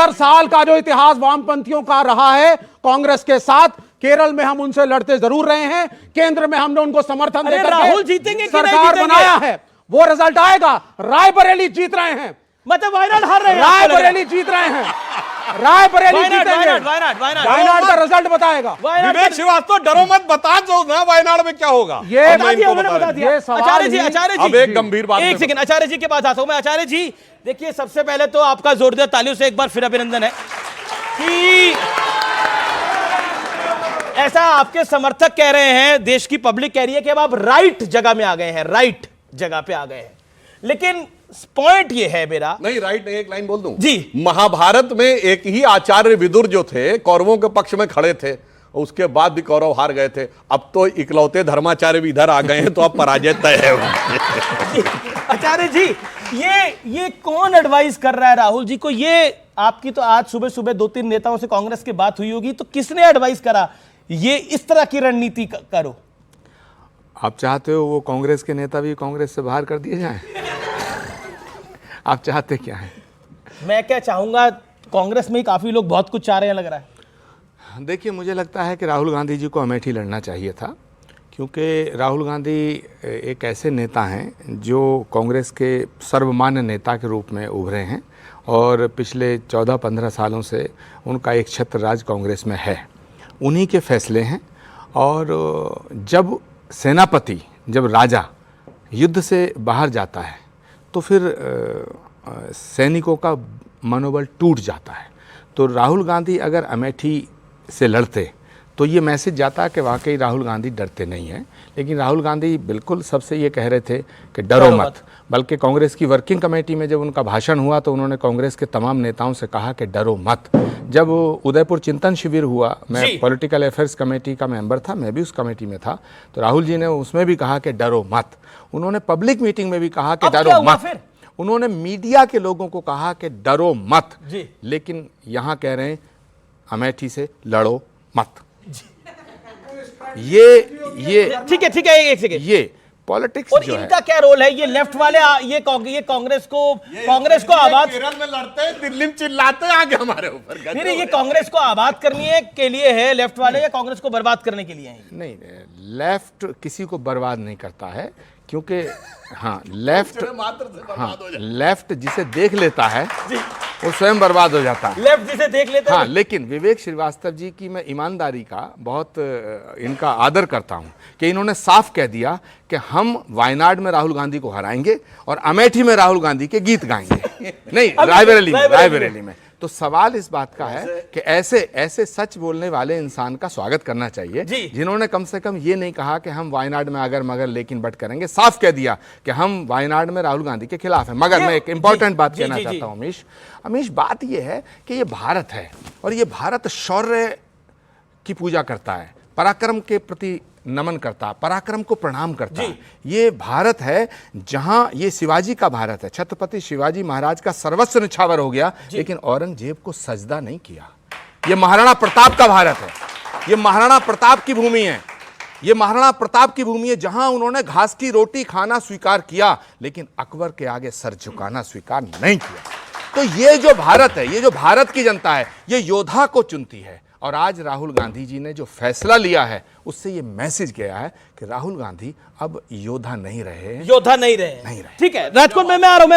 70 साल का जो इतिहास वामपंथियों का रहा है कांग्रेस के साथ, केरल में हम उनसे लड़ते जरूर रहे हैं, केंद्र में हमने उनको समर्थन देकर राहुल जीतेंगे कि नहीं सरकार जीतेंगे? बनाया है, वो रिजल्ट आएगा। रायबरेली जीत रहे हैं, मतलब वायनाड हार रहे हैं, रायबरेली जीत रहे हैं, रायबरेली जीतेंगे, वायनाड का रिजल्ट बताएगा। विवेक श्रीवास्तव डरो मत, बता दो ना वायनाड में क्या होगा। ये बता दिया, उन्होंने बता दिया। ये सवाल आचार्य जी, ही- आचार्य जी, अब एक गंभीर बात एक सेकंड, आचार्य जी के पास आता हूं मैं। आचार्य जी देखिए, सबसे पहले तो आपका जोरदार तालियों से एक बार फिर अभिनंदन है कि ऐसा आपके समर्थक कह रहे हैं, देश की पब्लिक कह रही है कि अब आप राइट जगह में आ गए हैं, राइट जगह पे आ गए हैं। लेकिन पॉइंट ये है मेरा, नहीं राइट नहीं, एक लाइन बोल दूं जी। महाभारत में एक ही आचार्य विदुर जो थे कौरवों के पक्ष में खड़े थे, उसके बाद भी कौरव हार गए थे। अब तो इकलौते धर्माचार्य भी इधर आ गए हैं, तो अब पराजय तय है। आचार्य जी ये कौन एडवाइस कर रहा है राहुल जी को? ये आपकी तो आज सुबह सुबह 2-3 नेताओं से कांग्रेस की बात हुई होगी, तो किसने एडवाइस करा ये इस तरह की रणनीति करो? आप चाहते हो वो कांग्रेस के नेता भी कांग्रेस से बाहर कर दिए जाएं? आप चाहते क्या है? मैं क्या चाहूंगा, कांग्रेस में ही काफी लोग बहुत कुछ चाह रहे हैं लग रहा है। देखिए, मुझे लगता है कि राहुल गांधी जी को अमेठी लड़ना चाहिए था, क्योंकि राहुल गांधी एक ऐसे नेता हैं जो कांग्रेस के सर्वमान्य नेता के रूप में उभरे हैं और पिछले 14-15 सालों से उनका एक छत्र राज कांग्रेस में है, उन्हीं के फैसले हैं। और जब सेनापति, जब राजा युद्ध से बाहर जाता है तो फिर सैनिकों का मनोबल टूट जाता है। तो राहुल गांधी अगर अमेठी से लड़ते तो ये मैसेज जाता कि वाकई राहुल गांधी डरते नहीं हैं। लेकिन राहुल गांधी बिल्कुल सबसे ये कह रहे थे कि डरो मत। बल्कि कांग्रेस की वर्किंग कमेटी में जब उनका भाषण हुआ तो उन्होंने कांग्रेस के तमाम नेताओं से कहा कि डरो मत। जब उदयपुर चिंतन शिविर हुआ, मैं पॉलिटिकल अफेयर्स कमेटी का मेंबर था, मैं भी उस कमेटी में था, तो राहुल जी ने उसमें भी कहा कि डरो मत। उन्होंने पब्लिक मीटिंग में भी कहा कि डरो मत। उन्होंने मीडिया के लोगों को कहा कि डरो मत। लेकिन यहाँ कह रहे हैं अमेठी से लड़ो मत। ये ठीक है, एक सेकंड, ये पॉलिटिक्स और जो इनका क्या रोल है? ये लेफ्ट वाले ये कांग्रेस को आबाद, केरल में लड़ते हैं, दिल्ली में चिल्लाते हैं आगे हमारे ऊपर। नहीं, ये कांग्रेस को आबाद करने के लिए है लेफ्ट वाले, या कांग्रेस को बर्बाद करने के लिए है? नहीं, लेफ्ट किसी को बर्बाद नहीं करता है, क्योंकि हाँ लेफ्ट जिसे देख लेता है वो स्वयं बर्बाद हो जाता है। लेफ्ट जिसे देख लेता है। हाँ, लेकिन विवेक श्रीवास्तव जी की मैं ईमानदारी का बहुत इनका आदर करता हूं कि इन्होंने साफ कह दिया कि हम वायनाड में राहुल गांधी को हराएंगे और अमेठी में राहुल गांधी के गीत गाएंगे। नहीं, रायबरेली में। तो सवाल इस बात का है कि ऐसे सच बोलने वाले इंसान का स्वागत करना चाहिए, जिन्होंने कम से कम ये नहीं कहा कि हम वायनाड में अगर मगर लेकिन बट करेंगे। साफ कह दिया कि हम वायनाड में राहुल गांधी के खिलाफ हैं। मगर मैं एक इंपॉर्टेंट बात कहना चाहता हूं अमीश, बात यह है कि ये भारत है और ये भारत शौर्य की पूजा करता है, पराक्रम के प्रति नमन करता, पराक्रम को प्रणाम करता है। ये भारत है जहां, ये शिवाजी का भारत है, छत्रपति शिवाजी महाराज का सर्वस्व निछावर हो गया, लेकिन औरंगजेब को सजदा नहीं किया। ये महाराणा प्रताप का भारत है, ये महाराणा प्रताप की भूमि है, ये महाराणा प्रताप की भूमि है जहां उन्होंने घास की रोटी खाना स्वीकार किया, लेकिन अकबर के आगे सर झुकाना स्वीकार नहीं किया। तो ये जो भारत है, ये जो भारत की जनता है, ये योद्धा को चुनती है। और आज राहुल गांधी जी ने जो फैसला लिया है उससे ये मैसेज गया है कि राहुल गांधी अब योद्धा नहीं रहे। ठीक है, राजकोट में मैं आ रहा हूं,